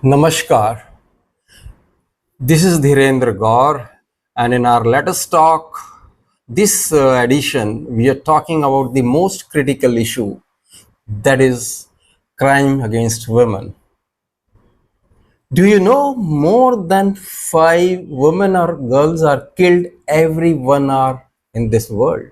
Namaskar. This is Dhirendra Gaur, and in our latest talk, this edition, we are talking about the most critical issue, that is crime against women. Do you know more than 5 women or girls are killed every 1 hour in this world?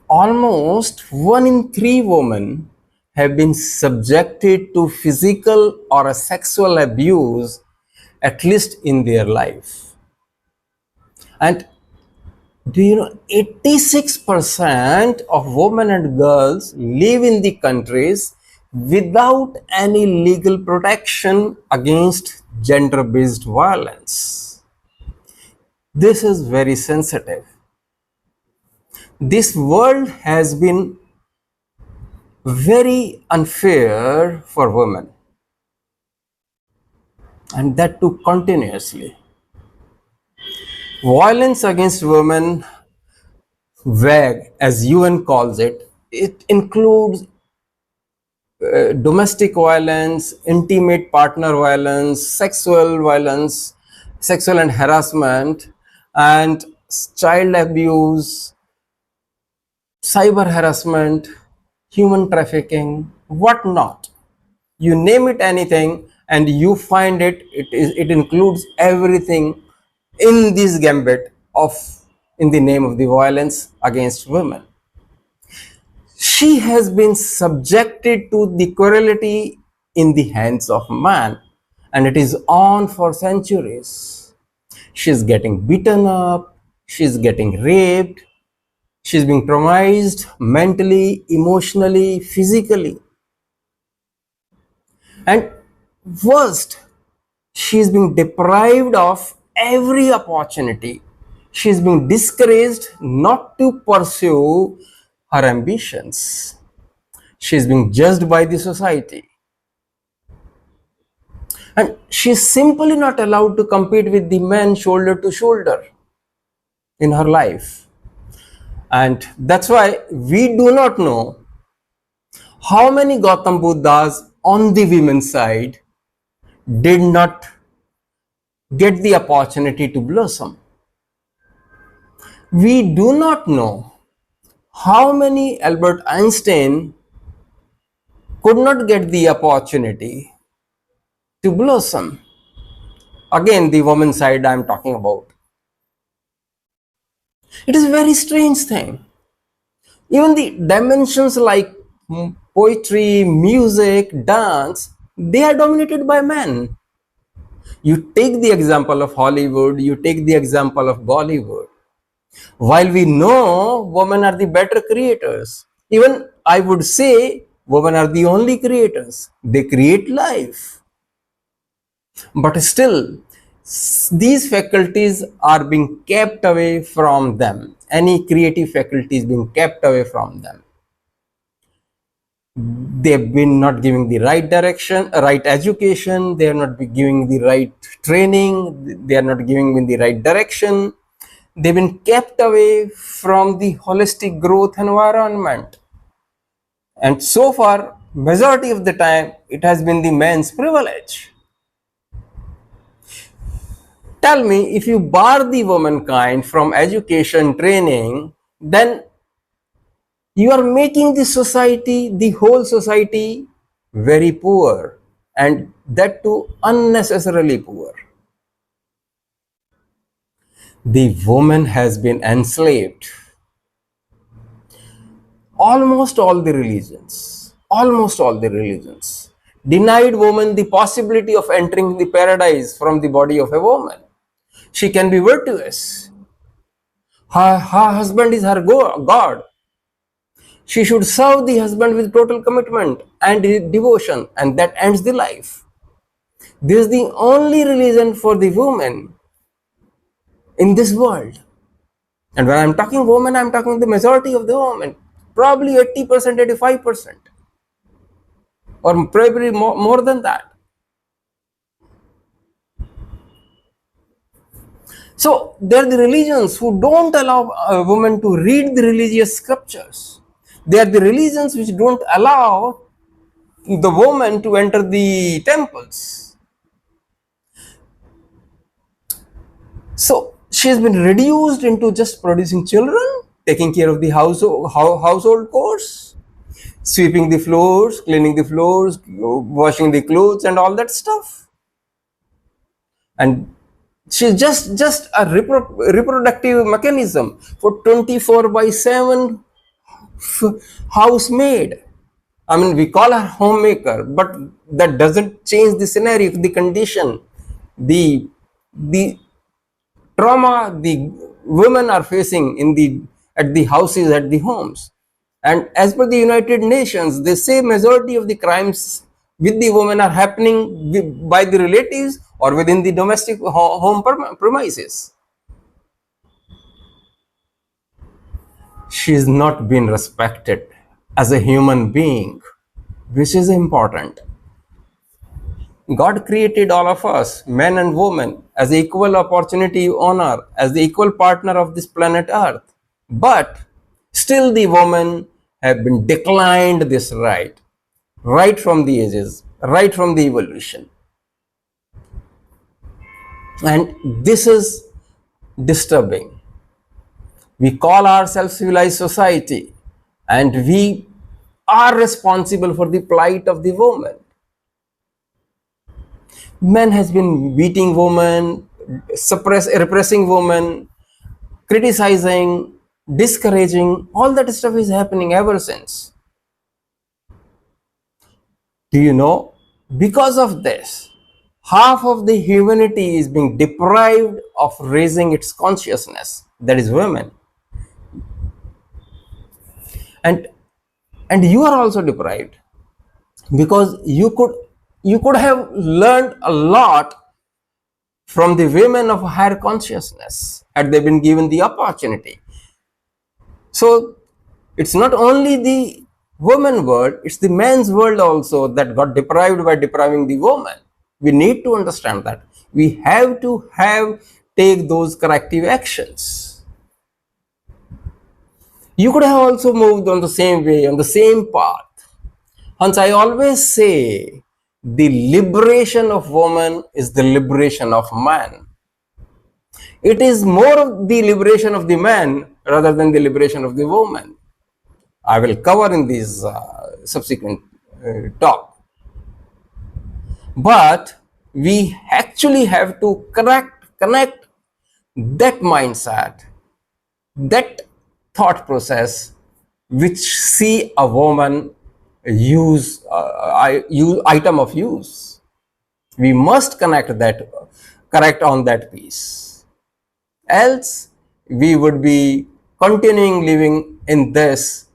Almost 1 in 3 women have been subjected to physical or a sexual abuse at least in their life. And do you know 86% of women and girls live in the countries without any legal protection against gender-based violence? This is very sensitive. This world has been very unfair for women, and that too continuously. Violence against women, vague as UN calls it, it includes domestic violence, intimate partner violence, sexual and harassment, and child abuse, cyber harassment, human trafficking, whatnot. You name it anything and you find it includes everything in this gambit of in the name of the violence against women. She has been subjected to the cruelty in the hands of man, and it is on for centuries. She's getting beaten up, she's getting raped, she's being traumatized mentally, emotionally, physically. And worst, she's being deprived of every opportunity. She's being discouraged not to pursue her ambitions. She's being judged by the society. And she's simply not allowed to compete with the men shoulder to shoulder in her life. And that's why we do not know how many Gautam Buddhas on the women's side did not get the opportunity to blossom. We do not know how many Albert Einstein could not get the opportunity to blossom. Again, the women's side I am talking about. It is a very strange thing. Even the dimensions like poetry, music, dance, they are dominated by men. You take the example of Hollywood, you take the example of Bollywood. While we know women are the better creators, even I would say women are the only creators. They create life. But still, these faculties are being kept away from them. Any creative faculty is being kept away from them. They've been not giving the right direction, right education. They are not giving the right training. They are not giving in the right direction. They've been kept away from the holistic growth environment. And so far, majority of the time, it has been the men's privilege. Tell me, if you bar the womankind from education, training, then you are making the society, the whole society, very poor, and that too unnecessarily poor. The woman has been enslaved. Almost all the religions denied woman the possibility of entering the paradise from the body of a woman. She can be virtuous. Her husband is her God. She should serve the husband with total commitment and devotion, and that ends the life. This is the only religion for the woman in this world. And when I'm talking women, I'm talking the majority of the women, probably 80%, 85%, or probably more than that. So there are the religions who don't allow a woman to read the religious scriptures. They are the religions which don't allow the woman to enter the temples. So she has been reduced into just producing children, taking care of the household chores, sweeping the floors, cleaning the floors, washing the clothes, and all that stuff. And she's just a reproductive mechanism for 24 by 7 housemaid. I mean, we call her homemaker, but that doesn't change the scenario, the condition, the trauma the women are facing in the at the houses, at the homes. And as per the United Nations, they say majority of the crimes with the women are happening by the relatives or within the domestic home premises. She is not being respected as a human being, which is important. God created all of us, men and women, as equal opportunity honor, as the equal partner of this planet Earth. But still the women have been declined this right from the ages, right from the evolution. And this is disturbing. We call ourselves civilized society, and we are responsible for the plight of the woman. Men has been beating women, repressing women, criticizing, discouraging. All that stuff is happening ever since. Do you know? Because of this, half of the humanity is being deprived of raising its consciousness. That is women. And you are also deprived, because you could have learned a lot from the women of higher consciousness had they been given the opportunity. So it's not only the woman world, it's the man's world also that got deprived by depriving the woman. We need to understand that. We have to take those corrective actions. You could have also moved on the same way, on the same path. Hence, I always say the liberation of woman is the liberation of man. It is more of the liberation of the man rather than the liberation of the woman. I will cover in this subsequent talk. But we actually have to connect that mindset, that thought process, which see a woman use item of use. We must correct on that piece. Else, we would be continuing living in this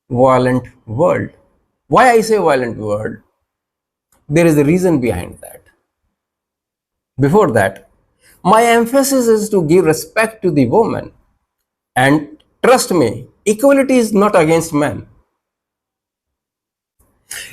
violent world. Why I say violent world? There is a reason behind that. Before that, my emphasis is to give respect to the woman. And trust me, equality is not against men.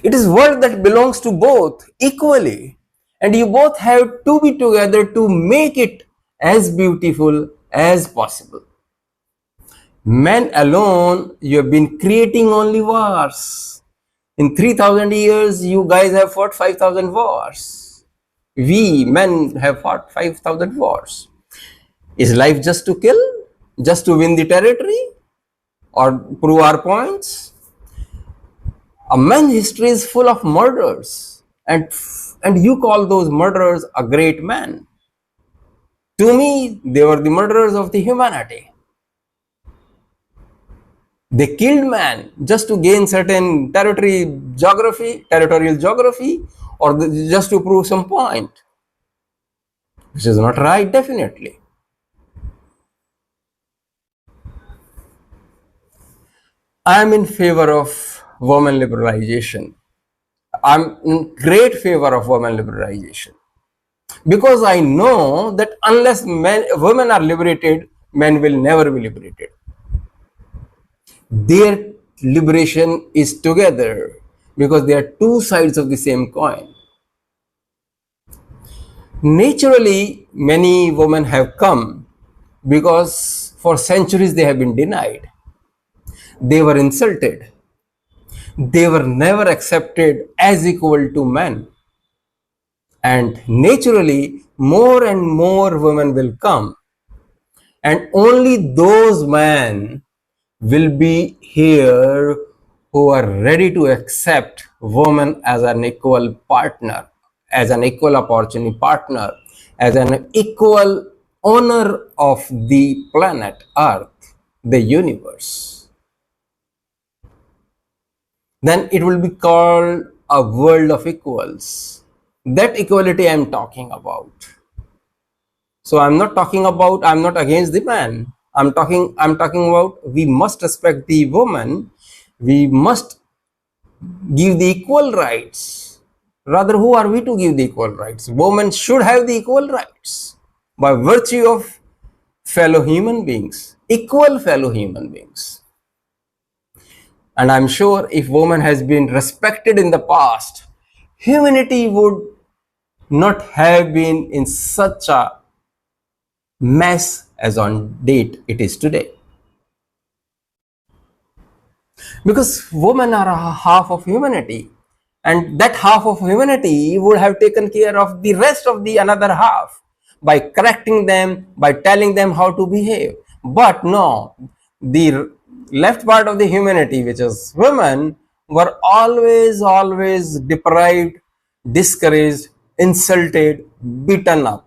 It is world that belongs to both equally. And you both have to be together to make it as beautiful as possible. Men alone, you have been creating only wars. In 3,000 years, you guys have fought 5,000 wars. We men have fought 5,000 wars. Is life just to kill? Just to win the territory? Or prove our points? A man's history is full of murders. And you call those murderers a great man. To me, they were the murderers of the humanity. They killed man just to gain certain territorial geography, or just to prove some point, which is not right, definitely. I am in favor of women liberalization. I'm in great favor of women liberalization, because I know that unless women are liberated, men will never be liberated. Their liberation is together, because they are two sides of the same coin. Naturally, many women have come because for centuries they have been denied. They were insulted. They were never accepted as equal to men. and naturally more and more women will come, and only those men will be here who are ready to accept woman as an equal partner, as an equal opportunity partner, as an equal owner of the planet Earth, the universe. Then it will be called a world of equals. That equality I am talking about. So I'm not against the man. I'm talking about we must respect the woman. We must give the equal rights. Rather, who are we to give the equal rights? Women should have the equal rights by virtue of fellow human beings, equal fellow human beings. And I'm sure if woman has been respected in the past, humanity would not have been in such a mess as on date it is today. Because women are a half of humanity, and that half of humanity would have taken care of the rest of the another half by correcting them, by telling them how to behave. But no, the left part of the humanity, which is women, were always deprived, discouraged, insulted, beaten up.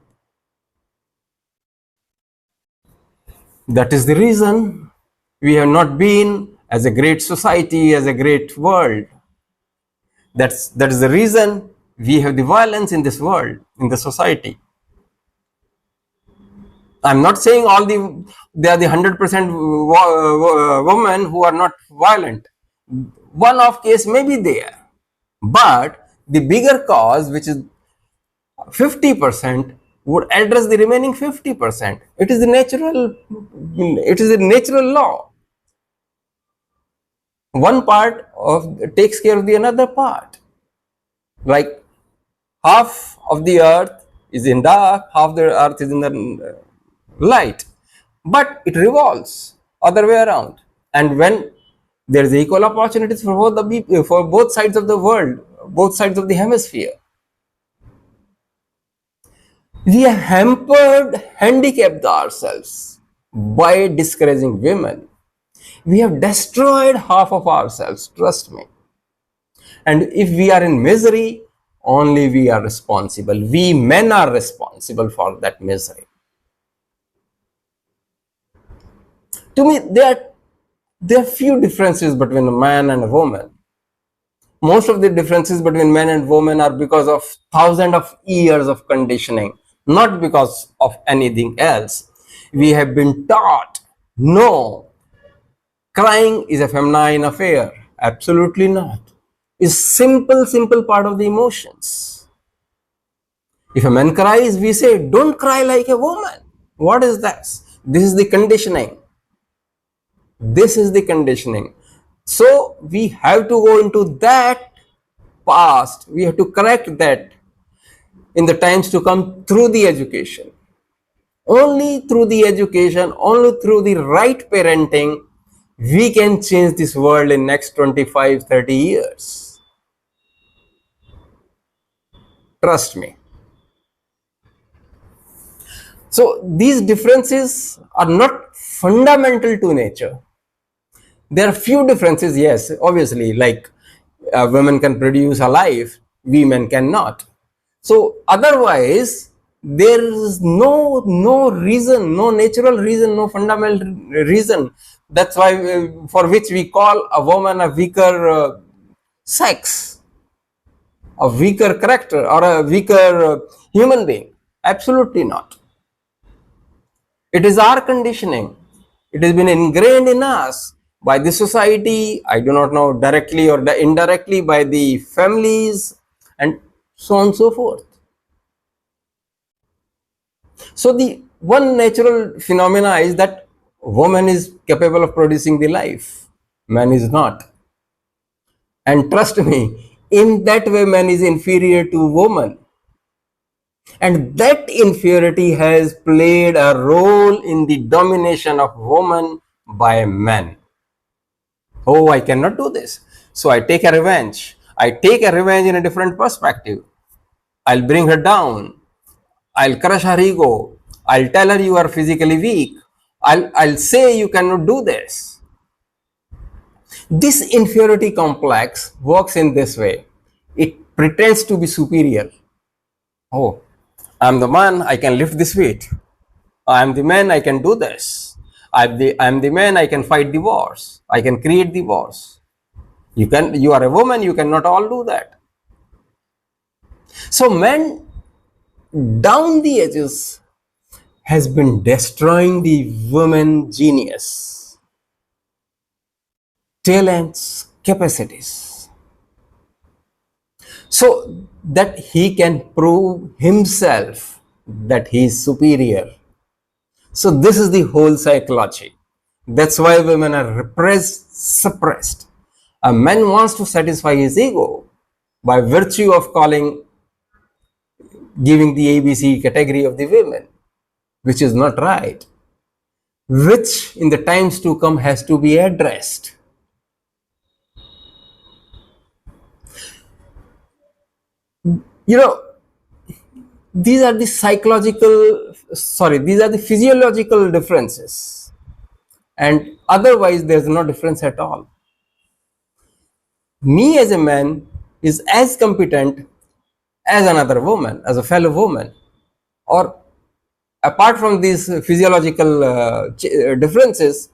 That is the reason we have not been as a great society, as a great world. That is the reason we have the violence in this world, in the society. I'm not saying they are the 100% women who are not violent. One off case may be there, but the bigger cause, which is 50%, would address the remaining 50%. It is the natural law. One part of takes care of the another part. Like half of the earth is in dark, half the earth is in the light, but it revolves other way around. And when there is equal opportunities for for both sides of the world, both sides of the hemisphere, we have handicapped ourselves by discouraging women. We have destroyed half of ourselves, trust me. And if we are in misery, only we are responsible. We men are responsible for that misery. To me, there are few differences between a man and a woman. Most of the differences between men and women are because of thousands of years of conditioning, not because of anything else. We have been taught, no, crying is a feminine affair. Absolutely not. It's simple part of the emotions. If a man cries, we say, don't cry like a woman. What is that? This is the conditioning. This is the conditioning. So we have to go into that past. We have to correct that in the times to come through the education. Only through the education, only through the right parenting, we can change this world in next 25-30 years. Trust me. So these differences are not fundamental to nature. There are few differences, yes, obviously, like women can produce a life, women cannot. So otherwise, there is no reason, no natural reason, no fundamental reason. That's why for which we call a woman a weaker sex, a weaker character, or a weaker human being. Absolutely not. It is our conditioning. It has been ingrained in us by the society, I do not know, directly or indirectly by the families, and so on and so forth. So the one natural phenomena is that woman is capable of producing the life, man is not. And trust me, in that way man is inferior to woman. And that inferiority has played a role in the domination of woman by men. Oh, I cannot do this, so I take a revenge. I take a revenge in a different perspective. I'll bring her down. I'll crush her ego. I'll tell her you are physically weak. I'll say you cannot do this. This inferiority complex works in this way. It pretends to be superior. Oh, I'm the man, I can lift this weight. I'm the man, I can do this. I'm the man, I can fight the wars. I can create the wars. You are a woman, you cannot all do that. So men down the edges has been destroying the woman genius, talents, capacities, so that he can prove himself that he is superior. So this is the whole psychology. That's why women are repressed, suppressed. A man wants to satisfy his ego by virtue of giving the ABC category of the women, which is not right, which in the times to come has to be addressed. You know, these are the physiological differences, and otherwise there's no difference at all. Me as a man is as competent as another woman, as a fellow woman, or apart from these physiological differences,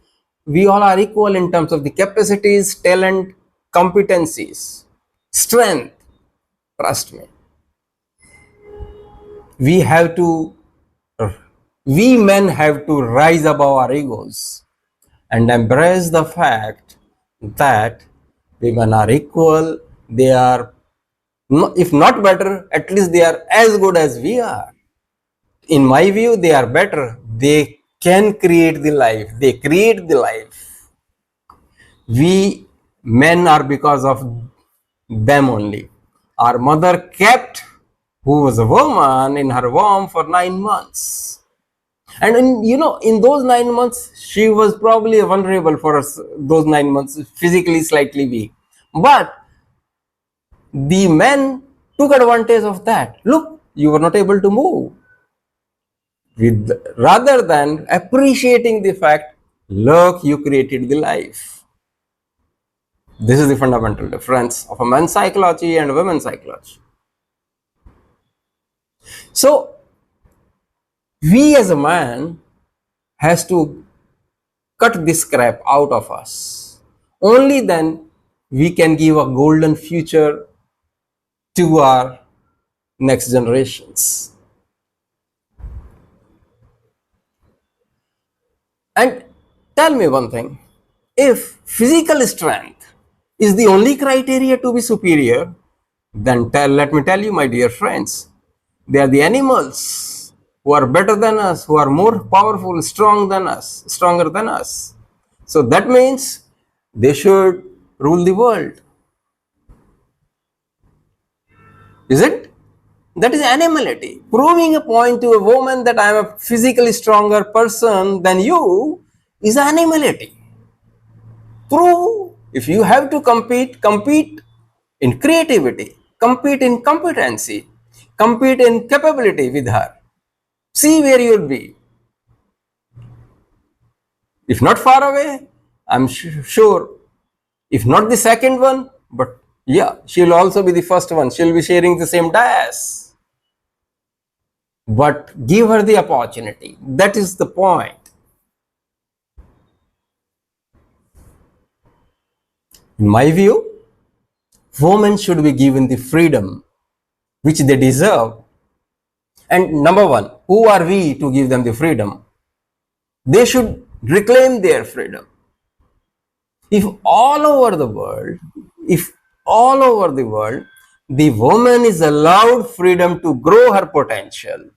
we all are equal in terms of the capacities, talent, competencies, strength. Trust me. We men have to rise above our egos and embrace the fact that women are equal. They are, if not better, at least they are as good as we are. In my view, they are better. They can create the life. They create the life. We men are because of them only. Our mother kept, who was a woman, in her womb for 9 months. And in those 9 months, she was probably vulnerable for us, those 9 months, physically slightly weak. But the men took advantage of that. Look, you were not able to move. Rather than appreciating the fact, look, you created the life. This is the fundamental difference of a man's psychology and a woman's psychology. So, we as a man has to cut this crap out of us. Only then we can give a golden future to our next generations. And tell me one thing, if physical strength is the only criteria to be superior, then let me tell you, my dear friends, they are the animals who are better than us, who are more powerful, stronger than us. So that means they should rule the world. Is it? That is animality. Proving a point to a woman that I am a physically stronger person than you is animality. Prove. If you have to compete in creativity, compete in competency, compete in capability with her. See where you'll be. If not far away, I'm sure, if not the second one, but yeah, she'll also be the first one. She'll be sharing the same dais. But give her the opportunity. That is the point. In my view, women should be given the freedom which they deserve. And number one, who are we to give them the freedom? They should reclaim their freedom. If all over the world, the woman is allowed freedom to grow her potential,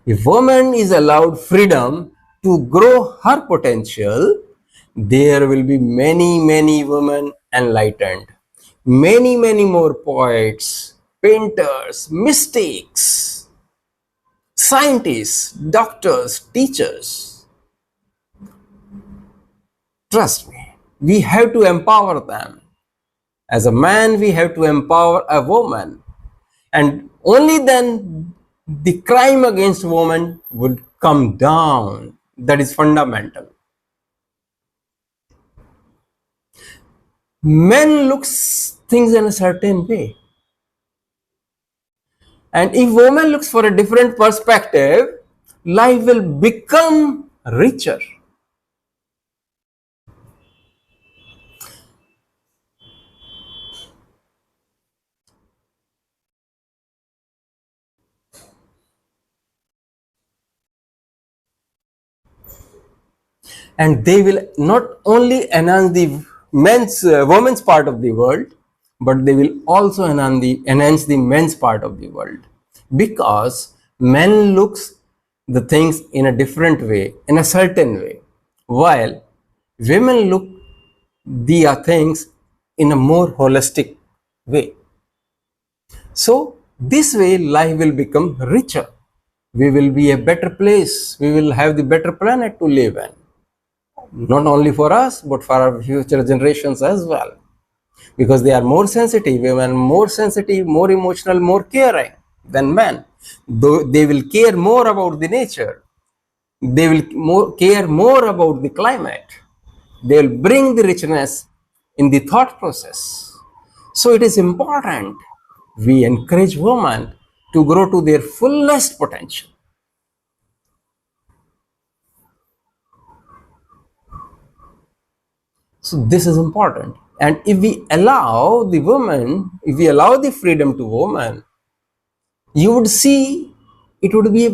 if woman is allowed freedom to grow her potential, there will be many, many women enlightened, many, many more poets, painters, mystics, scientists, doctors, teachers. Trust me, we have to empower them. As a man, we have to empower a woman. And only then the crime against women would come down. That is fundamental. Men looks things in a certain way, and if woman looks for a different perspective, life will become richer. And they will not only enhance the women's part of the world, but they will also enhance the men's part of the world, because men looks the things in a different way, in a certain way, while women look the things in a more holistic way. So this way life will become richer. We will be a better place. We will have the better planet to live in, not only for us but for our future generations as well, because they are more sensitive. Women more sensitive, more emotional, more caring than men. Though they will care more about the nature, they will care more about the climate, they will bring the richness in the thought process. So it is important we encourage women to grow to their fullest potential. So this is important. And if we allow the woman, if we allow the freedom to women, you would see it would be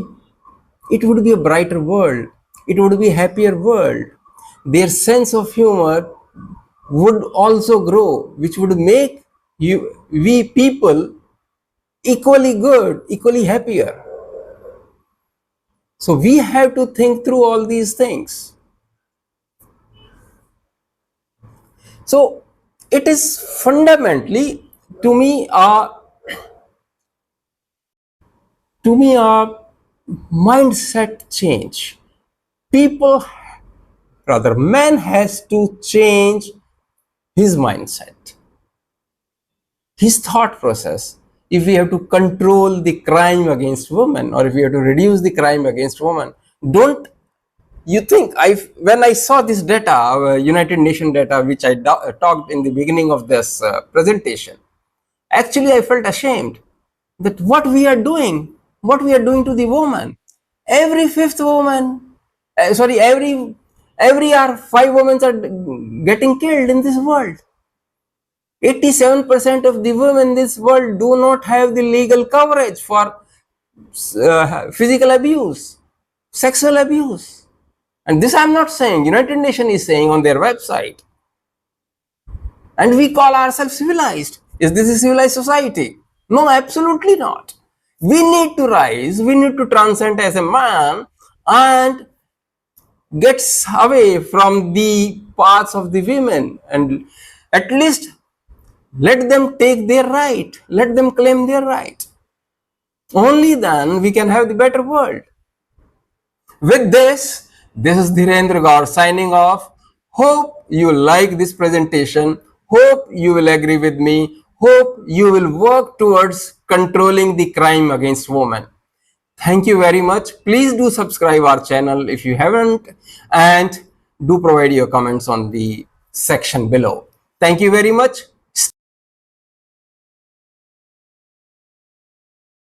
a brighter world. It would be a happier world. Their sense of humor would also grow, which would make we people equally good, equally happier. So we have to think through all these things. So it is fundamentally, to me, a mindset change. People, rather, man has to change his mindset, his thought process. If we have to control the crime against women, or if we have to reduce the crime against women, don't you think, when I saw this data, United Nations data, which I talked in the beginning of this presentation, actually I felt ashamed that what we are doing to the woman. Every fifth woman, every year 5 women are getting killed in this world. 87% of the women in this world do not have the legal coverage for physical abuse, sexual abuse. And this I'm not saying, United Nations is saying on their website. And we call ourselves civilized. Is this a civilized society? No, absolutely not. We need to rise, we need to transcend as a man and get away from the paths of the women, and at least let them take their right, let them claim their right. Only then we can have the better world. With this is Dhirendra Gaur signing off. Hope you like this presentation. Hope you will agree with me. Hope you will work towards controlling the crime against women. Thank you very much. Please do subscribe our channel if you haven't, and do provide your comments on the section below. Thank you very much.